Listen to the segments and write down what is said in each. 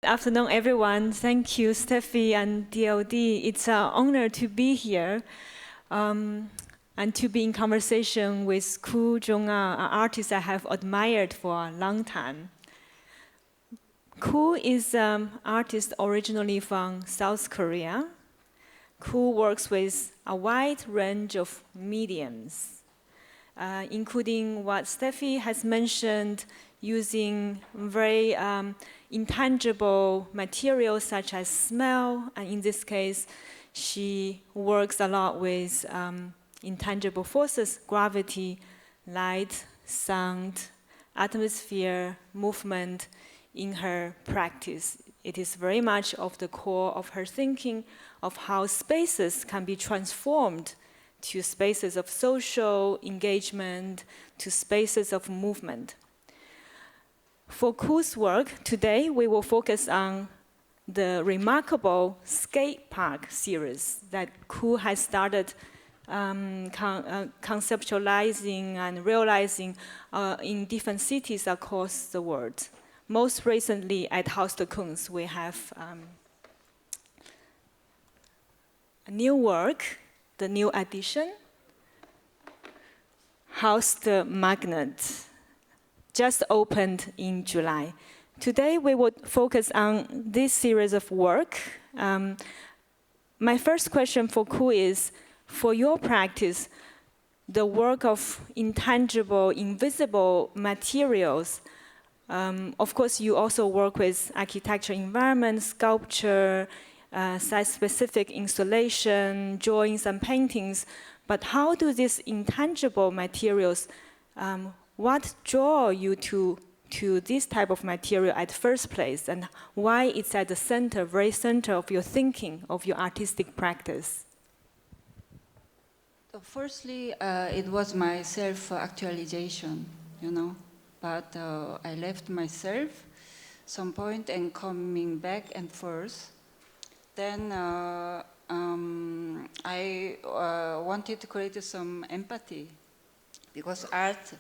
Good afternoon, everyone. Thank you, Steffi and DLD. It's an honor to be here and to be in conversation with JEONG, an artist I have admired for a long time. Koo is an artist originally from South Korea. Koo works with a wide range of mediums, including what Steffi has mentioned, using very intangible materials such as smell, and in this case, she works a lot with intangible forces, gravity, light, sound, atmosphere, movement in her practice. It is very much of the core of her thinking of how spaces can be transformed to spaces of social engagement, to spaces of movement. For Koo's work, today we will focus on the remarkable skate park series that Koo has started conceptualizing and realizing in different cities across the world. Most recently at Haus, we have a new work, the new edition, Haus the Magnet, just opened in July. Today we will focus on this series of work. My first question for Koo is, for your practice, the work of intangible, invisible materials, of course you also work with architecture, environment, sculpture, site-specific installation, drawings and paintings, but how do these intangible materials what draw you to this type of material at first place, and why it's at the center, very center of your thinking, of your artistic practice? Firstly, it was my self-actualization, but I left myself some point and coming back and forth. Then I wanted to create some empathy, because art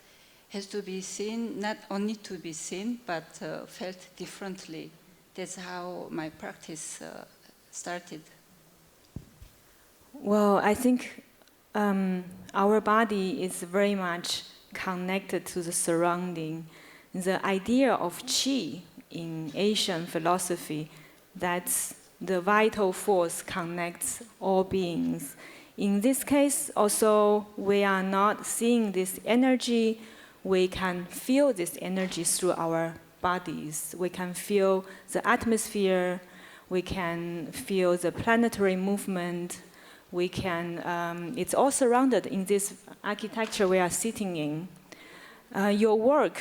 has to be seen, not only to be seen, but felt differently. That's how my practice started. Well, I think our body is very much connected to the surrounding. The idea of qi in Asian philosophy, that's the vital force connects all beings. In this case, also, we are not seeing this energy. We can feel this energy through our bodies. We can feel the atmosphere. We can feel the planetary movement. We can, it's all surrounded in this architecture we are sitting in. Your work,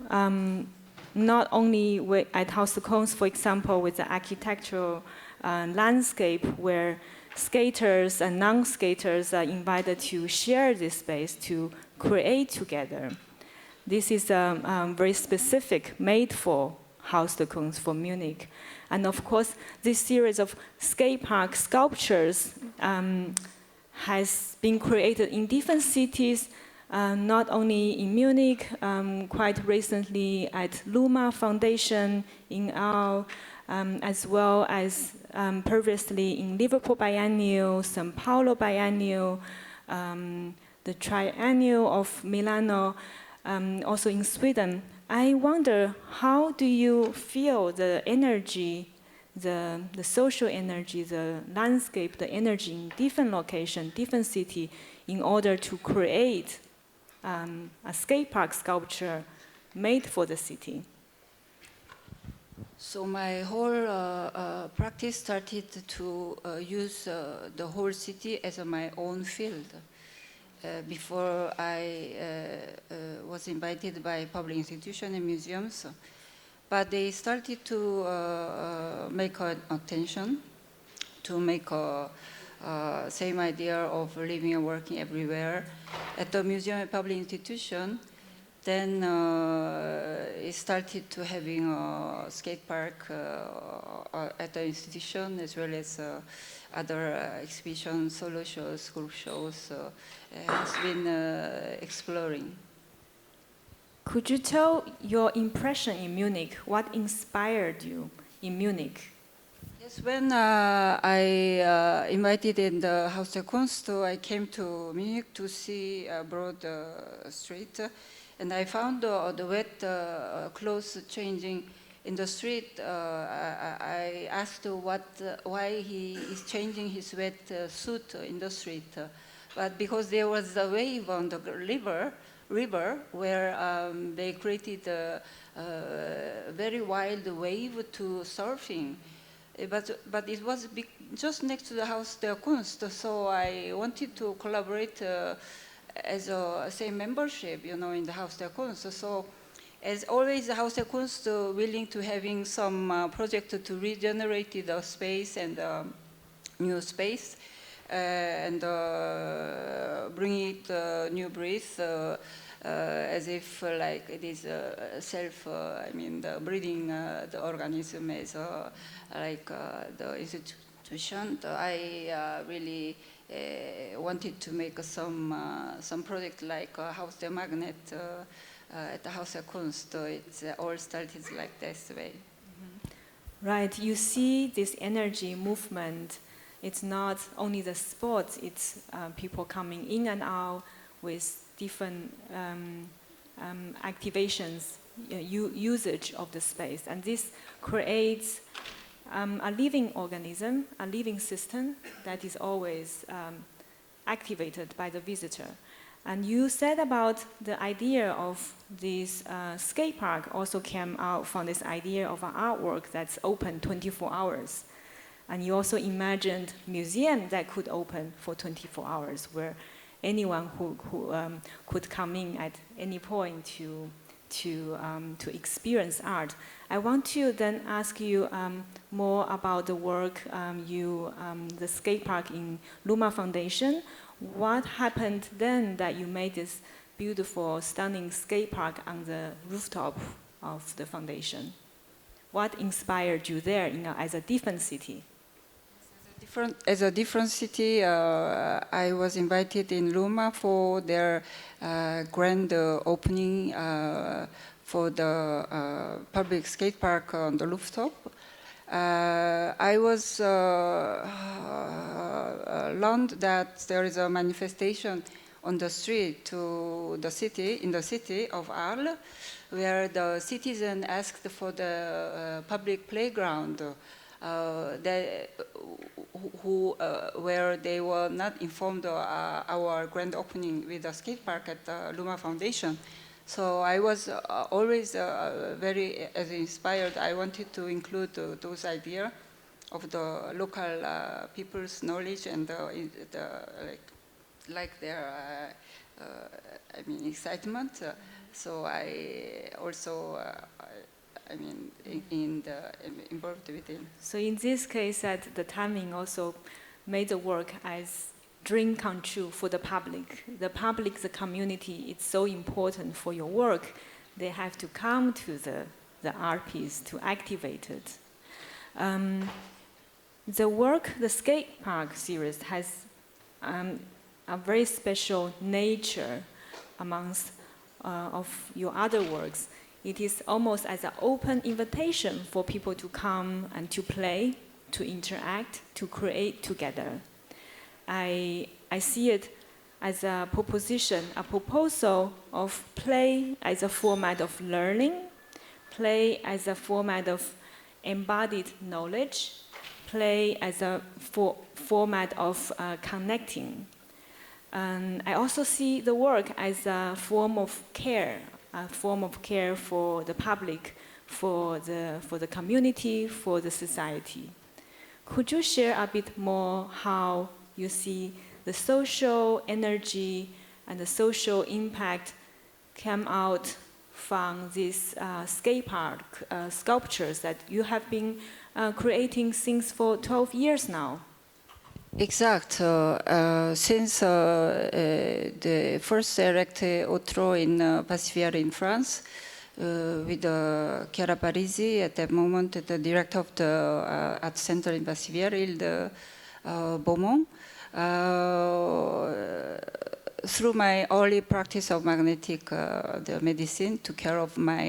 not only at Haus, for example, with the architectural landscape where skaters and non-skaters are invited to share this space, to create together. This is very specific, made for Haus for Munich. And of course, this series of skate park sculptures has been created in different cities, not only in Munich, quite recently at Luma Foundation in Au, as well as previously in Liverpool Biennial, São Paulo Biennial, the Triennial of Milano, also in Sweden. I wonder, how do you feel the energy, the social energy, the landscape, the energy in different locations, different cities, in order to create a skate park sculpture made for the city? So my whole practice started to use the whole city as my own field. Before I was invited by public institutions and museums, but they started to make attention, to make same idea of living and working everywhere. At the museum and public institution, then it started to having a skate park at the institution, as well as other exhibitions, solo shows, group shows, has been exploring. Could you tell your impression in Munich? What inspired you in Munich? Yes, when I invited in the Haus der Kunst, I came to Munich to see Broad Street, and I found the wet clothes changing in the street. I asked why he is changing his wet suit in the street, but because there was a wave on the river where they created a very wild wave to surfing. But it was just next to the Haus der Kunst, so I wanted to collaborate as a same membership, in the Haus der Kunst. So, as always, the Haus der Kunst willing to having some project to regenerate the space and new space and bring it new breath. As if like it is the breathing the organism is like the institution. I really wanted to make some project like Haus der Magnet at the Haus der Kunst. It's all started like this way. Right, you see this energy movement. It's not only the sports, it's people coming in and out with different activations, usage of the space. And this creates a living organism, a living system that is always activated by the visitor. And you said about the idea of this skate park also came out from this idea of an artwork that's open 24 hours. And you also imagined museum that could open for 24 hours where anyone who could come in at any point to experience art. I want to then ask you more about the work the skate park in Luma Foundation. What happened then that you made this beautiful, stunning skate park on the rooftop of the foundation? What inspired you there as a different city? As a different city, I was invited in Luma for their grand opening for the public skate park on the rooftop. I was learned that there is a manifestation on the street in the city of Arles, where the citizen asked for the public playground. Where they were not informed of our grand opening with the skate park at the Luma Foundation. So I was always very inspired. I wanted to include those ideas of the local people's knowledge and like their excitement. So I also involved with him. So in this case, that the timing also made the work as dream come true for the public. The public, the community, it's so important for your work. They have to come to the art piece to activate it. The work, the skate park series has a very special nature amongst of your other works. It is almost as an open invitation for people to come and to play, to interact, to create together. I see it as a proposal of play as a format of learning, play as a format of embodied knowledge, play as a format of connecting. And I also see the work as a form of care for the public, for the community, for the society. Could you share a bit more how you see the social energy and the social impact came out from these skate park sculptures that you have been creating since for 12 years now? Exact. Since the first erected Otro in Pacifier in France, with Chiara Parisi, at that moment the director of the art center in Pacifier, Hilde Beaumont, through my early practice of magnetic the medicine, took care of my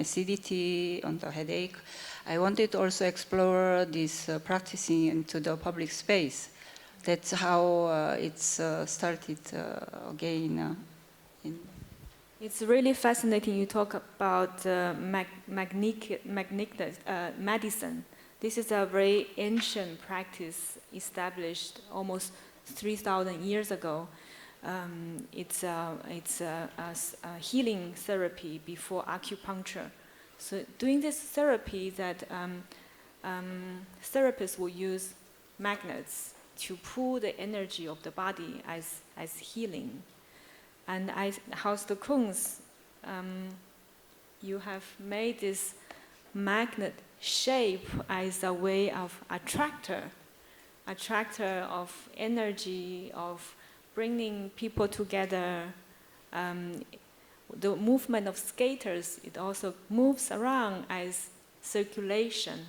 acidity and the headache. I wanted to also explore this practicing into the public space. That's how it's started again. It's really fascinating you talk about medicine. This is a very ancient practice established almost 3,000 years ago. It's a healing therapy before acupuncture. So doing this therapy that therapists will use magnets to pull the energy of the body as healing. And Haus the Kunz, you have made this magnet shape as a way of attractor of energy, of bringing people together. The movement of skaters, it also moves around as circulation,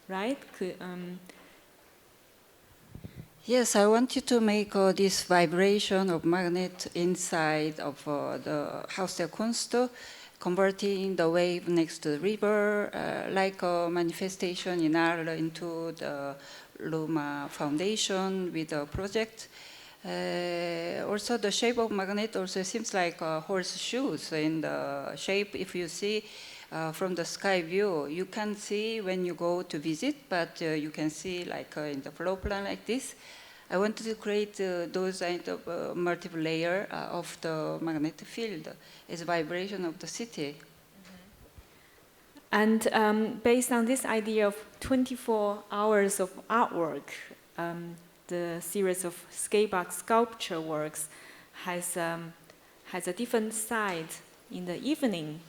right? Yes, I wanted to make this vibration of magnet inside of the Haus der Kunst, converting the wave next to the river, like a manifestation in Arles into the Luma Foundation with a project. Also, the shape of magnet also seems like horseshoes in the shape. If you see from the sky view, you can see when you go to visit, but you can see like in the floor plan like this. I wanted to create those kind of multiple layer of the magnetic field as a vibration of the city. And based on this idea of 24 hours of artwork, the series of skatepark sculpture works has a different side in the evening.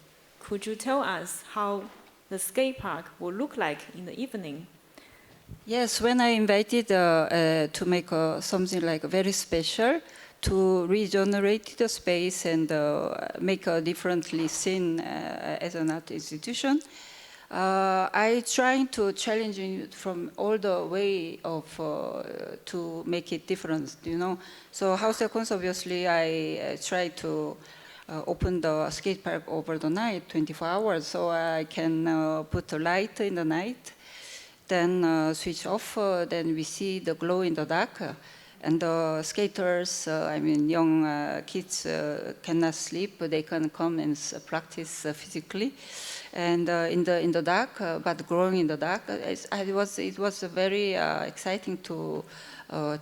Could you tell us how the skatepark will look like in the evening? Yes, when I invited to make something like very special, to regenerate the space and make a differently seen as an art institution, I trying to challenge it from all the way of to make it different, you know. So Haus der Kunst, obviously, I try to open the skate park over the night, 24 hours, so I can put a light in the night, then switch off, then we see the glow in the dark. And the skaters, I mean, young kids cannot sleep. They can come and practice physically, and in the dark, but growing in the dark. It was very exciting to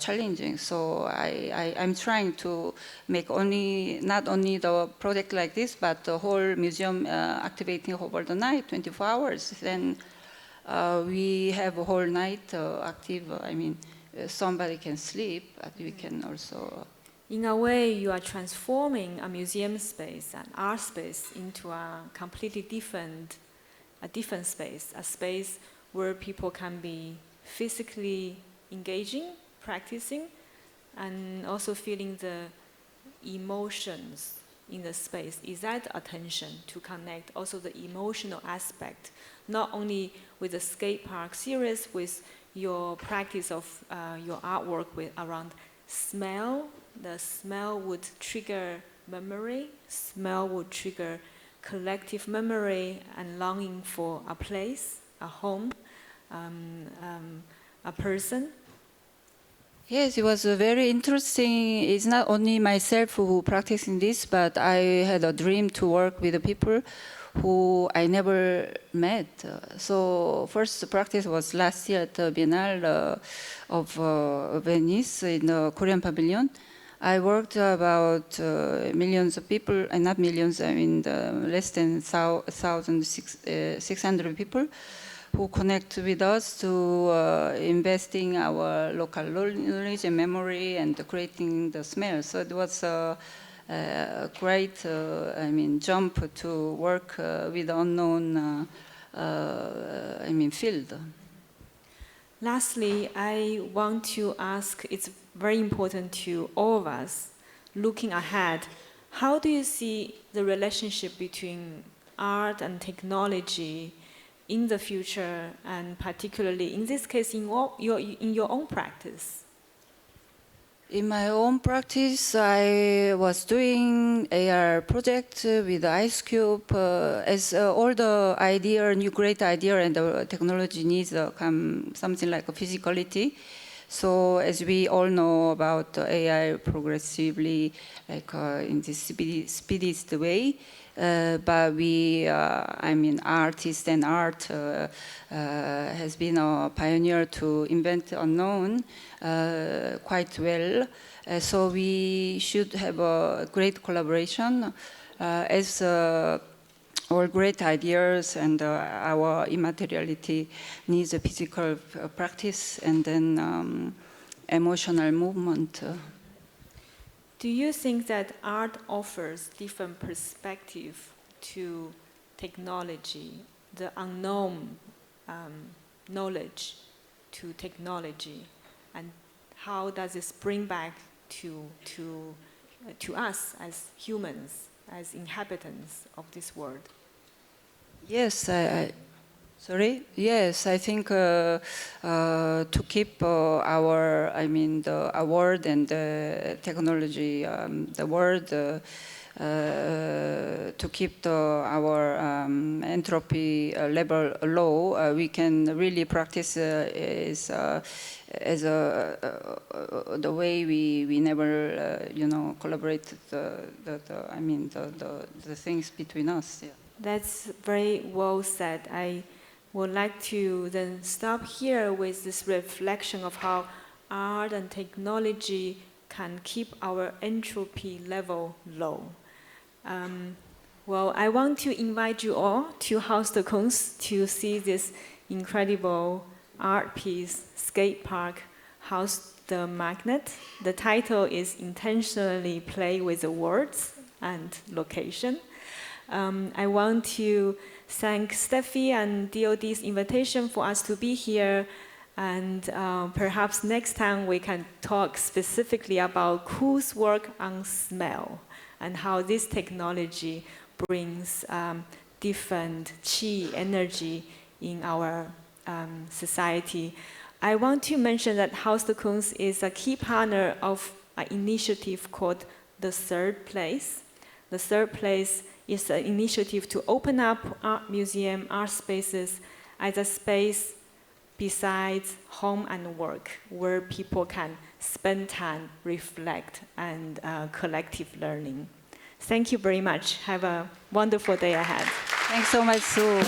challenging. So I'm trying to make not only the project like this, but the whole museum activating over the night, 24 hours. Then we have a whole night active. I mean. Somebody can sleep, but we can also... In a way, you are transforming a museum space, an art space, into a completely different space, a space where people can be physically engaging, practicing, and also feeling the emotions in the space. Is that attention to connect also the emotional aspect, not only with the skate park series, with your practice of your artwork around smell? The smell would trigger memory. Smell would trigger collective memory and longing for a place, a home, a person. Yes, it was very interesting. It's not only myself who practicing this, but I had a dream to work with the people who I never met. So first practice was last year at the Biennale of Venice in the Korean Pavilion. I worked about millions of people, and not millions, I mean less than 1,600 people who connect with us to investing our local knowledge and memory and creating the smell. So it was a great, jump to work with unknown, field. Lastly, I want to ask, it's very important to all of us, looking ahead, how do you see the relationship between art and technology in the future, and particularly in this case in your own practice? In my own practice, I was doing AR project with Ice Cube. As all the idea, new great idea, and the technology needs something like a physicality. So as we all know about AI progressively, like in this speediest way, but we, I mean, artists and art has been a pioneer to invent unknown quite well. So we should have a great collaboration as our great ideas and our immateriality needs a physical practice and then emotional movement. Do you think that art offers different perspective to technology, the unknown knowledge to technology, and how does this bring back to us as humans, as inhabitants of this world? Yes, sorry. Yes, I think to keep our, I mean, the award and the technology, the world, to keep our entropy level low, we can really practice as the way we never, collaborate I mean, the things between us. Yeah. That's very well said. I would like to then stop here with this reflection of how art and technology can keep our entropy level low. Well, I want to invite you all to Haus to see this incredible art piece, skate park, Haus the Magnet. The title is intentionally play with the words and location. I want to thank Steffi and DLD's invitation for us to be here, and perhaps next time we can talk specifically about Ku's work on smell and how this technology brings different qi energy in our society. I want to mention that Haus de Kunst is a key partner of an initiative called The Third Place. The Third Place is an initiative to open up art museum, art spaces as a space besides home and work, where people can spend time, reflect, and collective learning. Thank you very much. Have a wonderful day ahead. Thanks so much, Sue.